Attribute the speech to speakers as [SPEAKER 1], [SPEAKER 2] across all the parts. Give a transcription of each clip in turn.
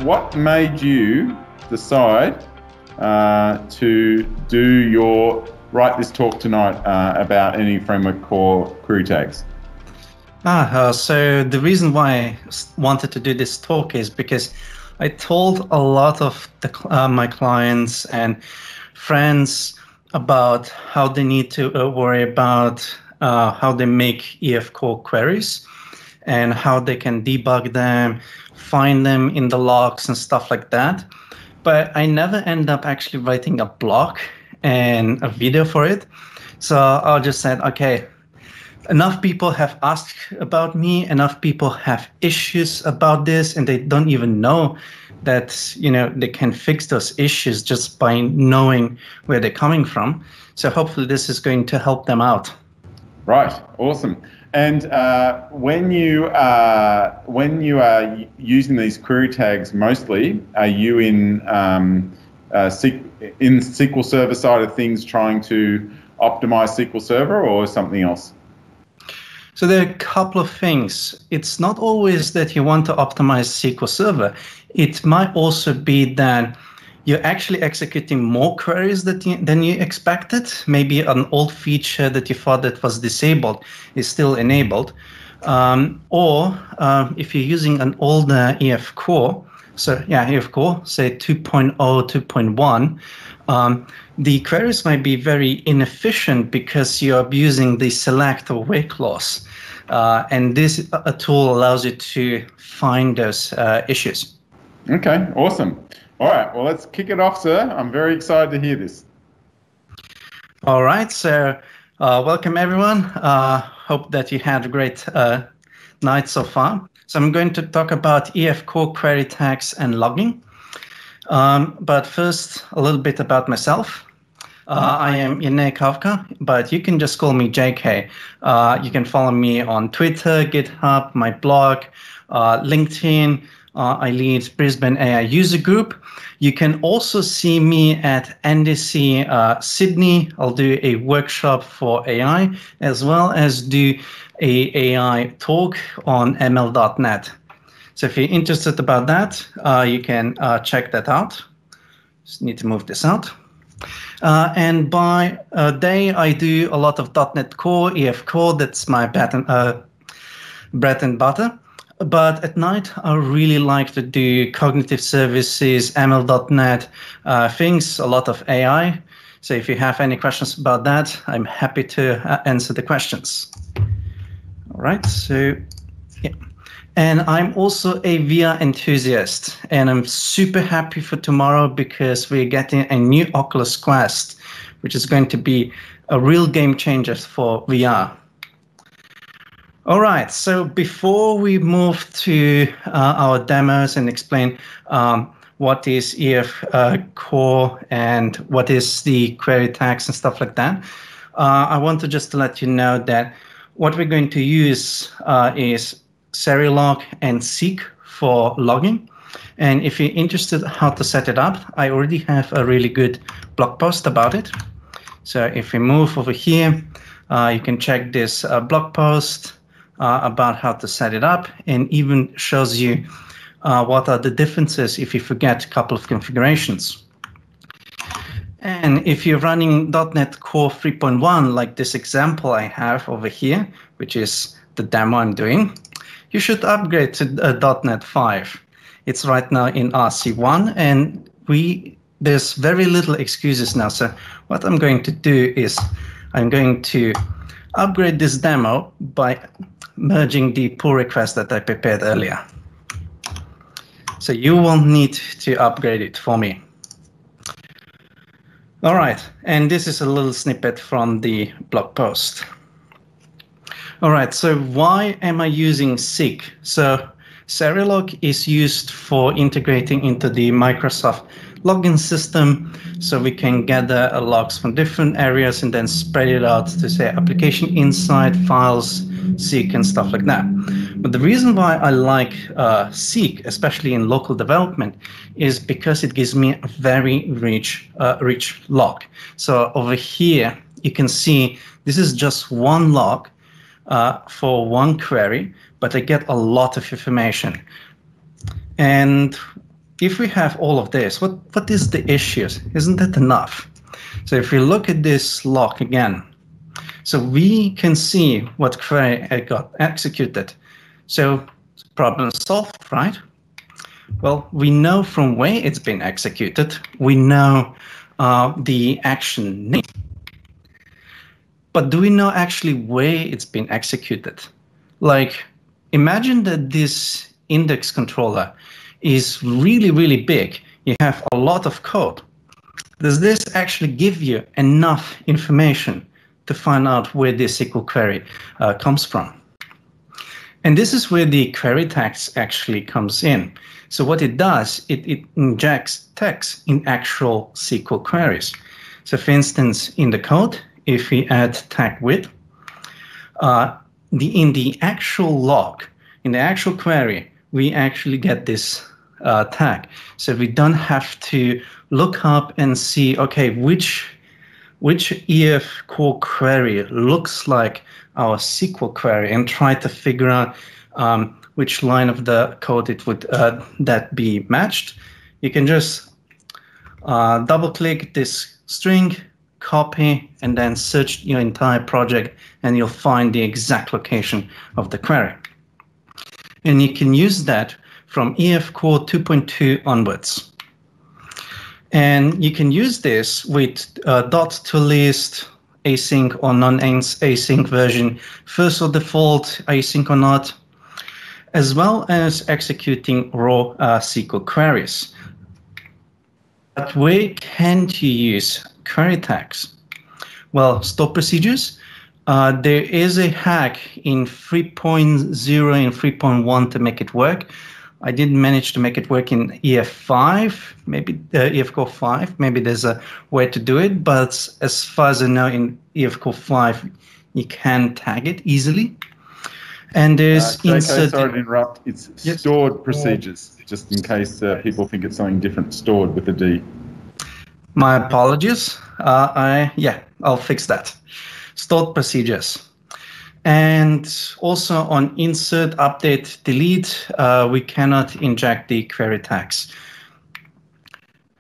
[SPEAKER 1] what made you decide to write this talk tonight about any framework core query tags?
[SPEAKER 2] So the reason why I wanted to do this talk is because I told a lot of my clients and friends about how they need to worry about how they make EF core queries and how they can debug them, find them in the logs and stuff like that. But I never end up actually writing a blog and a video for it. So I just said, okay, enough people have asked about me, enough people have issues about this, and they don't even know that, they can fix those issues just by knowing where they're coming from. So hopefully this is going to help them out.
[SPEAKER 1] Right, awesome. And when you are using these query tags, mostly, are you in SQL Server side of things, trying to optimize SQL Server, or something else?
[SPEAKER 2] So there are a couple of things. It's not always that you want to optimize SQL Server. It might also be that you're actually executing more queries than you expected. Maybe an old feature that you thought that was disabled is still enabled. Or if you're using an older EF core, EF core, say 2.0, 2.1, the queries might be very inefficient because you're abusing the select or wait clause. And this tool allows you to find those issues.
[SPEAKER 1] Okay, awesome. All right, well, let's kick it off, sir. I'm very excited to hear this.
[SPEAKER 2] All right, so welcome, everyone. Hope that you had a great night so far. So I'm going to talk about EF core query tags and logging. But first, a little bit about myself. I am Jernej Kavka, but you can just call me JK. You can follow me on Twitter, GitHub, my blog, LinkedIn. I lead Brisbane AI User Group. You can also see me at NDC Sydney. I'll do a workshop for AI, as well as do a AI talk on ML.net. So if you're interested about that, you can check that out. Just need to move this out. And by day, I do a lot of .NET Core, EF Core. That's my bread and butter. But at night, I really like to do cognitive services, ML.NET, things, a lot of AI. So if you have any questions about that, I'm happy to answer the questions. All right, so yeah. And I'm also a VR enthusiast, and I'm super happy for tomorrow because we're getting a new Oculus Quest, which is going to be a real game changer for VR. All right, so before we move to our demos and explain what is EF core and what is the query tags and stuff like that, I want to just let you know that what we're going to use is Serilog and Seek for logging. And if you're interested how to set it up, I already have a really good blog post about it. So if we move over here, you can check this blog post about how to set it up, and even shows you what are the differences if you forget a couple of configurations. And if you're running .NET Core 3.1, like this example I have over here, which is the demo I'm doing, you should upgrade to .NET 5. It's right now in RC1, and there's very little excuses now. So what I'm going to do is I'm going to upgrade this demo by merging the pull request that I prepared earlier. So you won't need to upgrade it for me. All right, and this is a little snippet from the blog post. All right, so why am I using Seek? So Serilog is used for integrating into the Microsoft login system, so we can gather logs from different areas and then spread it out to, say, application insight, files, Seek, and stuff like that. But the reason why I like Seek, especially in local development, is because it gives me a very rich log. So over here, you can see this is just one log for one query, but I get a lot of information. And if we have all of this, what is the issues? Isn't that enough? So if we look at this log again, so we can see what query got executed. So problem solved, right? Well, we know from where it's been executed. We know the action name. But do we know actually where it's been executed? Like, imagine that this index controller is really, really big. You have a lot of code. Does this actually give you enough information to find out where this SQL query comes from? And this is where the query tags actually comes in. So what it does, it injects text in actual SQL queries. So for instance, in the code, if we add tag with, in the actual log, in the actual query, we actually get this tag. So we don't have to look up and see, okay, which EF core query looks like our SQL query and try to figure out which line of the code it would that be matched. You can just double click this string, copy, and then search your entire project, and you'll find the exact location of the query. And you can use that from EF Core 2.2 onwards. And you can use this with .toList, async or non-async version, first or default, async or not, as well as executing raw SQL queries. But where can you use query tags? Well, stored procedures. There is a hack in 3.0 and 3.1 to make it work. I didn't manage to make it work in EF5, maybe EF Core 5. Maybe there's a way to do it, but as far as I know, in EF Core 5, you can tag it easily. And there's
[SPEAKER 1] insert. Sorry to interrupt. It's stored procedures, just in case people think it's something different. Stored with a D.
[SPEAKER 2] My apologies. I'll fix that. Stored procedures. And also on insert, update, delete, we cannot inject the query tags.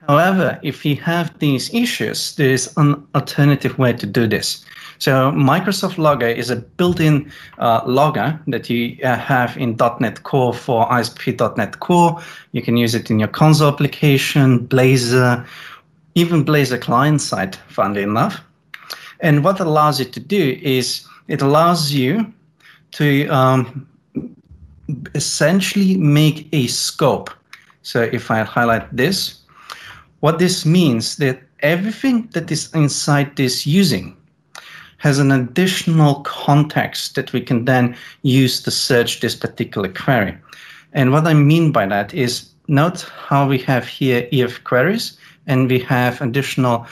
[SPEAKER 2] However, if you have these issues, there is an alternative way to do this. So Microsoft Logger is a built-in logger that you have in .NET Core for ASP.NET Core. You can use it in your console application, Blazor, even Blazor client side, funnily enough. And what it allows you to do is it allows you to essentially make a scope. So if I highlight this, what this means that everything that is inside this using has an additional context that we can then use to search this particular query. And what I mean by that is, note how we have here EF queries, and we have additional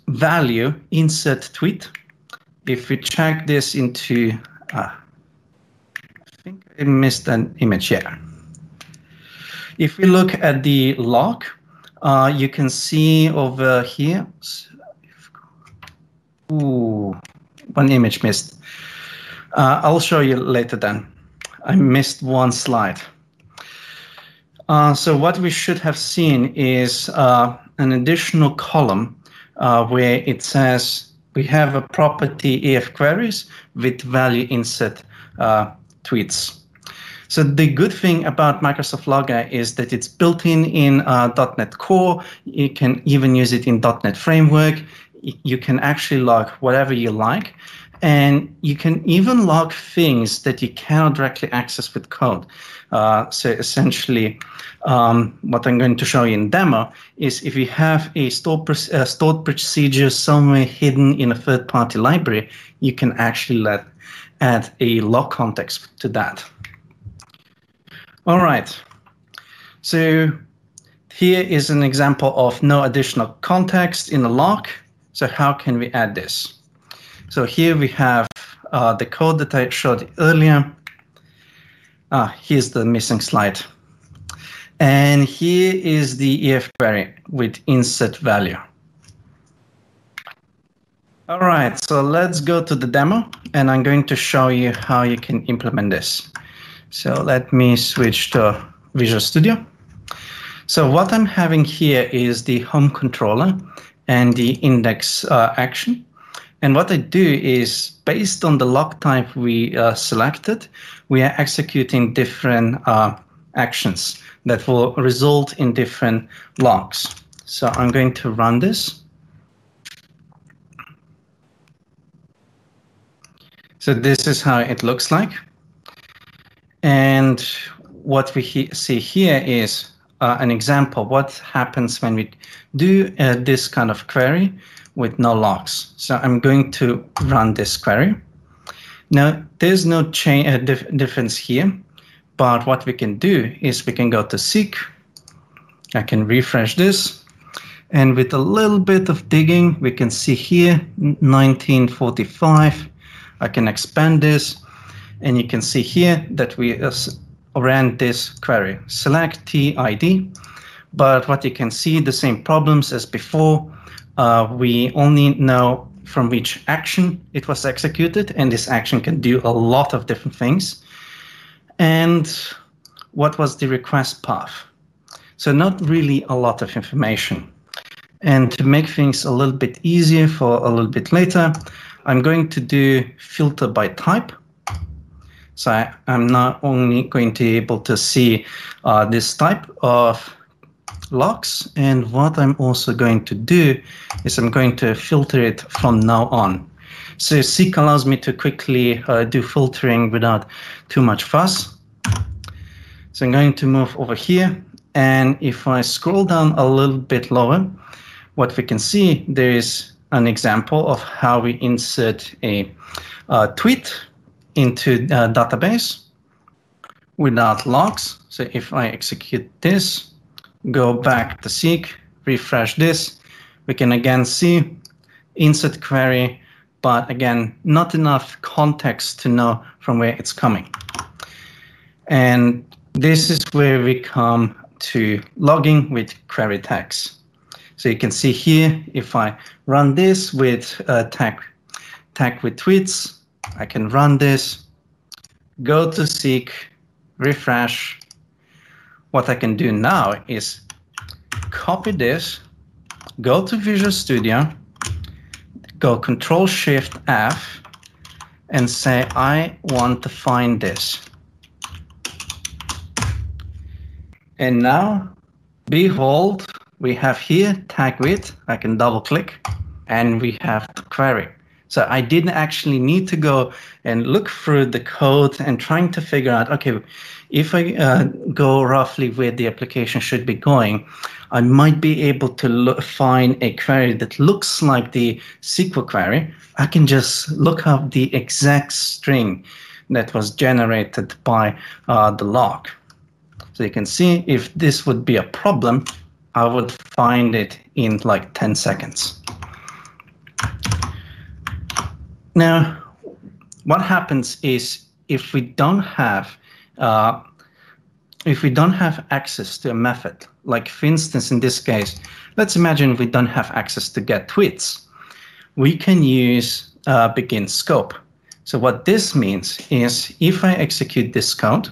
[SPEAKER 2] value insert tweet. If we check this into, I think I missed an image here. If we look at the log, you can see over here, ooh, one image missed. I'll show you later then. I missed one slide. So what we should have seen is an additional column where it says we have a property EF queries with value insert tweets. So the good thing about Microsoft Logger is that it's built in .NET Core. You can even use it in .NET Framework. You can actually log whatever you like. And you can even log things that you cannot directly access with code. So essentially, what I'm going to show you in demo is if you have a stored procedure somewhere hidden in a third-party library, you can actually add a log context to that. All right. So here is an example of no additional context in a log. So how can we add this? So here we have the code that I showed earlier. Here's the missing slide. And here is the EF query with insert value. All right, so let's go to the demo, and I'm going to show you how you can implement this. So let me switch to Visual Studio. So what I'm having here is the home controller and the index action. And what I do is, based on the log type we selected, we are executing different actions that will result in different logs. So I'm going to run this. So this is how it looks like. And what we see here is an example. What happens when we do this kind of query with no logs? So I'm going to run this query. Now, there's no difference here, but what we can do is we can go to seek. I can refresh this. And with a little bit of digging, we can see here 1945. I can expand this, and you can see here that we ran this query, select TID. But what you can see, the same problems as before. We only know from which action it was executed, and this action can do a lot of different things. And what was the request path? So not really a lot of information. And to make things a little bit easier for a little bit later, I'm going to do filter by type. So I'm not only going to be able to see this type of logs, and what I'm also going to do is I'm going to filter it from now on. So seek allows me to quickly do filtering without too much fuss. So I'm going to move over here, and if I scroll down a little bit lower, what we can see, there is an example of how we insert a tweet into a database without logs. So if I execute this, go back to seek, refresh this, we can again see insert query, but again, not enough context to know from where it's coming. And this is where we come to logging with query tags. So you can see here, if I run this with tag with tweets, I can run this, go to seek, refresh. What I can do now is copy this, go to Visual Studio, go Control-Shift-F, and say, I want to find this. And now, behold, we have here tag with, I can double click, and we have the query. So I didn't actually need to go and look through the code and trying to figure out, okay, if I go roughly where the application should be going, I might be able to find a query that looks like the SQL query. I can just look up the exact string that was generated by the log. So you can see if this would be a problem, I would find it in like 10 seconds. Now, what happens is if we don't have access to a method, like for instance in this case, let's imagine we don't have access to get tweets, we can use begin scope. So what this means is if I execute this code,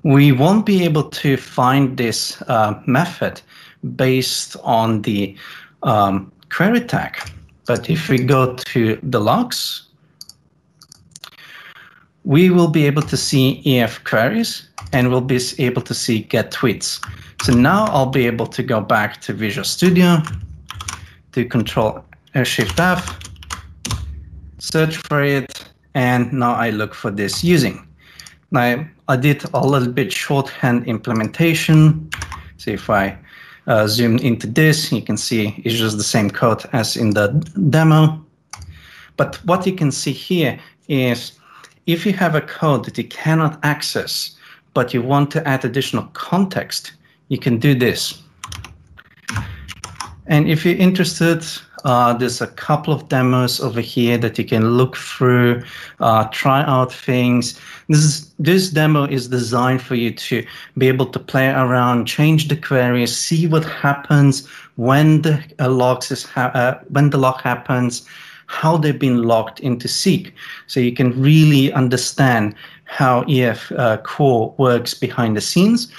[SPEAKER 2] we won't be able to find this method based on the query tag. But if we go to the logs, we will be able to see EF queries, and we'll be able to see get tweets. So now I'll be able to go back to Visual Studio, do Control-Shift-F, search for it, and now I look for this using. Now, I did a little bit shorthand implementation. So if I zoom into this, you can see it's just the same code as in the demo. But what you can see here is if you have a code that you cannot access, but you want to add additional context, you can do this. And if you're interested, there's a couple of demos over here that you can look through, try out things. This demo is designed for you to be able to play around, change the queries, see what happens when the log happens, how they've been logged into Seek. So you can really understand how EF Core works behind the scenes.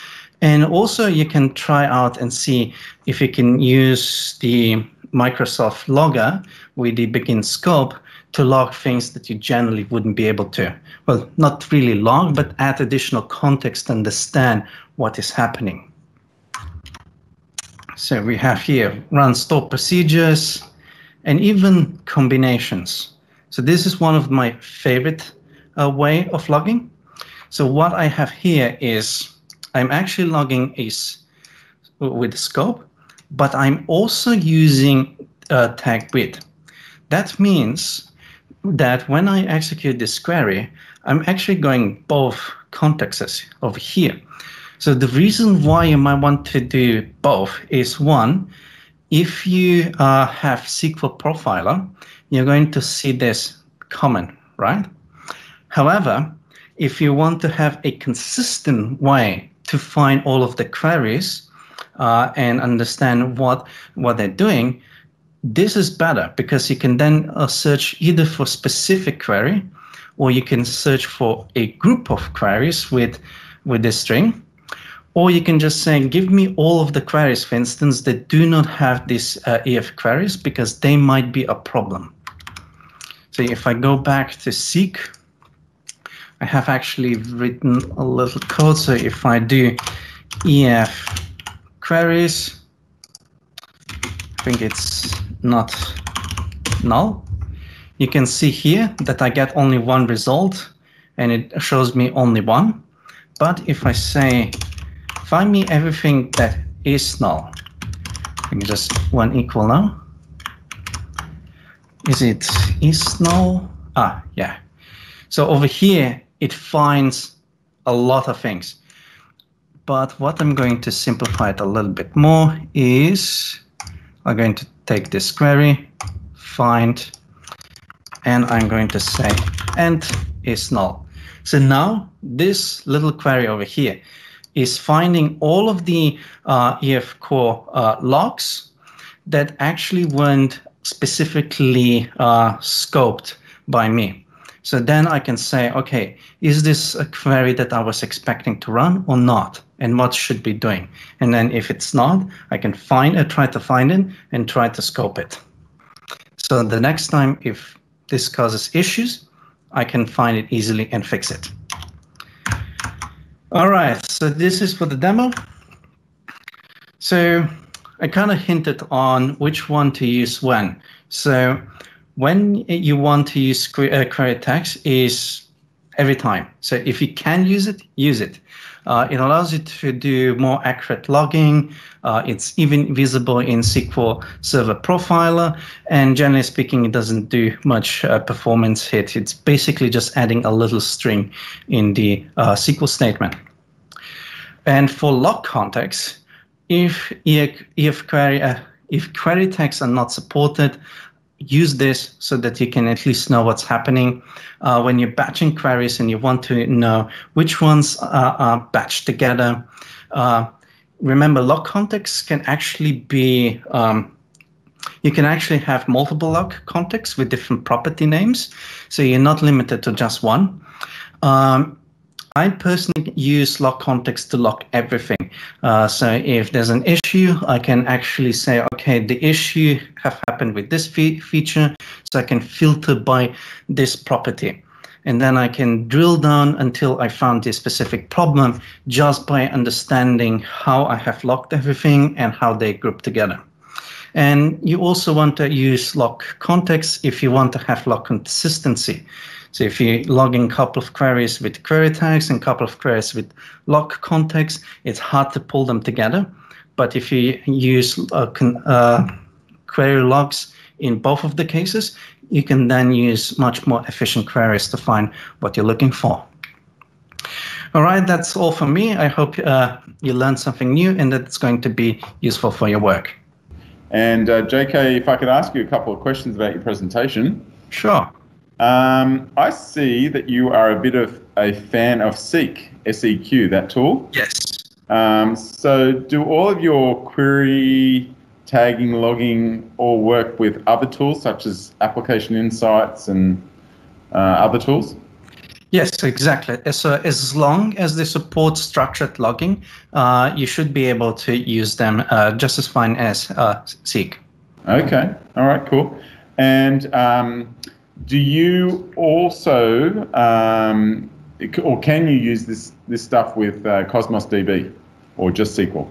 [SPEAKER 2] And also you can try out and see if you can use the Microsoft Logger with the begin scope to log things that you generally wouldn't be able to. Well, not really log, but add additional context to understand what is happening. So we have here run store procedures and even combinations. So this is one of my favorite way of logging. So what I have here is I'm actually logging with the scope, but I'm also using tag with. That means that when I execute this query, I'm actually going both contexts over here. So the reason why you might want to do both is, one, if you have SQL Profiler, you're going to see this common, right? However, if you want to have a consistent way to find all of the queries and understand what they're doing, this is better because you can then search either for specific query, or you can search for a group of queries with this string, or you can just say, give me all of the queries, for instance, that do not have these EF queries, because they might be a problem. So if I go back to Seek, I have actually written a little code. So if I do EF queries, I think it's not null. You can see here that I get only one result, and it shows me only one. But if I say, find me everything that is null, I can just one equal now. Is null? Ah, yeah. So over here, it finds a lot of things. But what I'm going to simplify it a little bit more is I'm going to take this query, find, and I'm going to say end is null. So now this little query over here is finding all of the EF core logs that actually weren't specifically scoped by me. So then I can say, okay, is this a query that I was expecting to run or not? And what should be doing? And then if it's not, I can try to find it and try to scope it. So the next time, if this causes issues, I can find it easily and fix it. All right, so this is for the demo. So I kind of hinted on which one to use when. So when you want to use query tags is every time. So if you can use it, use it. It allows you to do more accurate logging. It's even visible in SQL Server Profiler. And generally speaking, it doesn't do much performance hit. It's basically just adding a little string in the SQL statement. And for log context, if query tags are not supported, use this so that you can at least know what's happening. When you're batching queries and you want to know which ones are batched together, remember log contexts can actually be, you can actually have multiple log contexts with different property names, so you're not limited to just one. I personally use log context to log everything. So if there's an issue, I can actually say, okay, the issue have happened with this feature, so I can filter by this property. And then I can drill down until I found this specific problem just by understanding how I have logged everything and how they group together. And you also want to use log context if you want to have log consistency. So if you're logging a couple of queries with query tags and a couple of queries with log context, it's hard to pull them together. But if you use query logs in both of the cases, you can then use much more efficient queries to find what you're looking for. All right, that's all from me. I hope you learned something new and that it's going to be useful for your work.
[SPEAKER 1] And JK, if I could ask you a couple of questions about your presentation.
[SPEAKER 2] Sure.
[SPEAKER 1] I see that you are a bit of a fan of Seek, SEQ, that tool.
[SPEAKER 2] Yes.
[SPEAKER 1] So do all of your query tagging, logging all work with other tools such as Application Insights and other tools?
[SPEAKER 2] Yes, exactly. So as long as they support structured logging, you should be able to use them just as fine as Seek.
[SPEAKER 1] Okay. All right. Cool. And do you also, or can you use this stuff with Cosmos DB, or just SQL?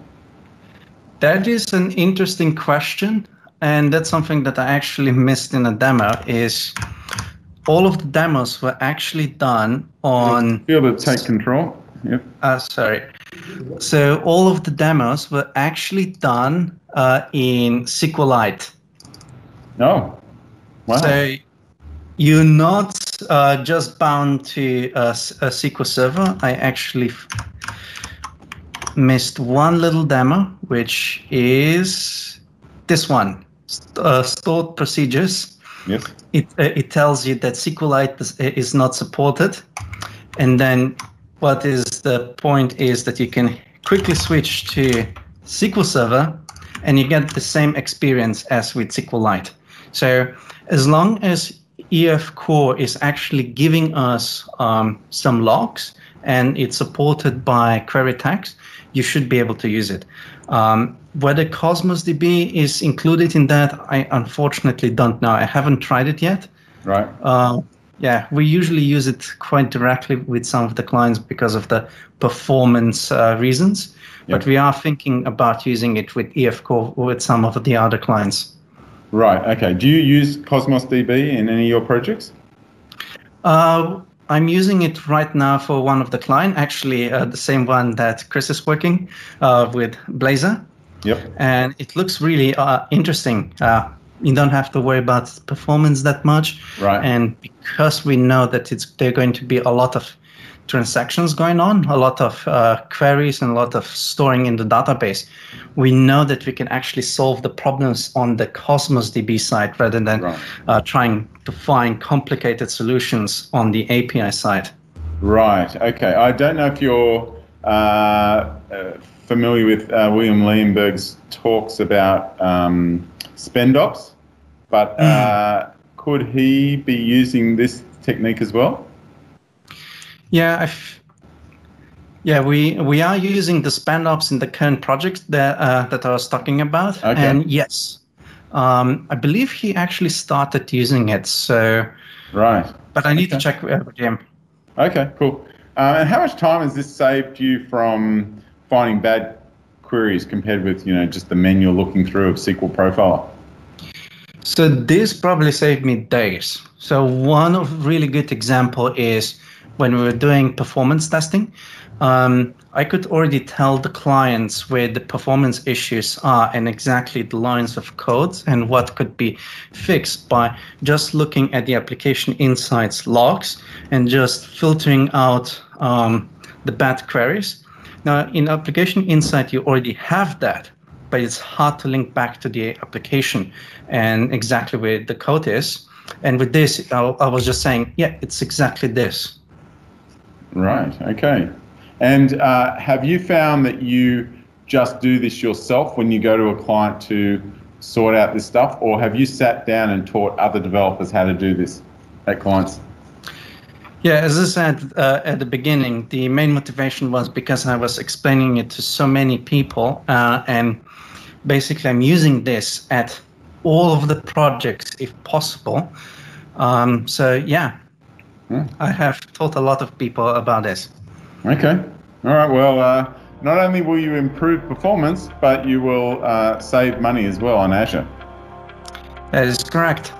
[SPEAKER 2] That is an interesting question, and that's something that I actually missed in a demo. Is all of the demos were actually done on.
[SPEAKER 1] Feel to take control. Yep.
[SPEAKER 2] Sorry. So all of the demos were actually done in SQLite.
[SPEAKER 1] Oh, wow.
[SPEAKER 2] So you're not just bound to a SQL Server. I actually missed one little demo, which is this one, stored procedures.
[SPEAKER 1] Yes.
[SPEAKER 2] It tells you that SQLite is not supported. And then what is the point is that you can quickly switch to SQL Server and you get the same experience as with SQLite. So as long as EF Core is actually giving us some logs and it's supported by query tags, you should be able to use it. Whether Cosmos DB is included in that, I unfortunately don't know. I haven't tried it yet.
[SPEAKER 1] Right.
[SPEAKER 2] Yeah, we usually use it quite directly with some of the clients because of the performance reasons. Yep. But we are thinking about using it with EF Core with some of the other clients.
[SPEAKER 1] Right. Okay. Do you use Cosmos DB in any of your projects?
[SPEAKER 2] I'm using it right now for one of the clients, actually the same one that Chris is working with Blazor.
[SPEAKER 1] Yep.
[SPEAKER 2] And it looks really interesting. You don't have to worry about performance that much.
[SPEAKER 1] Right.
[SPEAKER 2] And because we know that there are going to be a lot of transactions going on, a lot of queries and a lot of storing in the database, we know that we can actually solve the problems on the Cosmos DB side rather than trying to find complicated solutions on the API side. Right.
[SPEAKER 1] Okay. I don't know if you're familiar with William Leonberg's talks about spend ops, but could he be using this technique as well?
[SPEAKER 2] Yeah, we are using the spend ops in the current project that I was talking about.
[SPEAKER 1] Okay.
[SPEAKER 2] And yes, I believe he actually started using it. So
[SPEAKER 1] right.
[SPEAKER 2] But I need to check with him.
[SPEAKER 1] Okay, cool. And how much time has this saved you from finding bad queries compared with just the manual looking through of SQL Profiler?
[SPEAKER 2] So this probably saved me days. So one of really good example is when we were doing performance testing. I could already tell the clients where the performance issues are and exactly the lines of code and what could be fixed by just looking at the application insights logs and just filtering out the bad queries. Now, in application insight, you already have that, but it's hard to link back to the application and exactly where the code is. And with this, I was just saying, yeah, it's exactly this.
[SPEAKER 1] Right, okay. And have you found that you just do this yourself when you go to a client to sort out this stuff, or have you sat down and taught other developers how to do this at clients?
[SPEAKER 2] Yeah, as I said at the beginning, the main motivation was because I was explaining it to so many people, and basically I'm using this at all of the projects if possible. So yeah, I have taught a lot of people about this.
[SPEAKER 1] Okay. All right. Well, not only will you improve performance, but you will save money as well on Azure.
[SPEAKER 2] That is correct.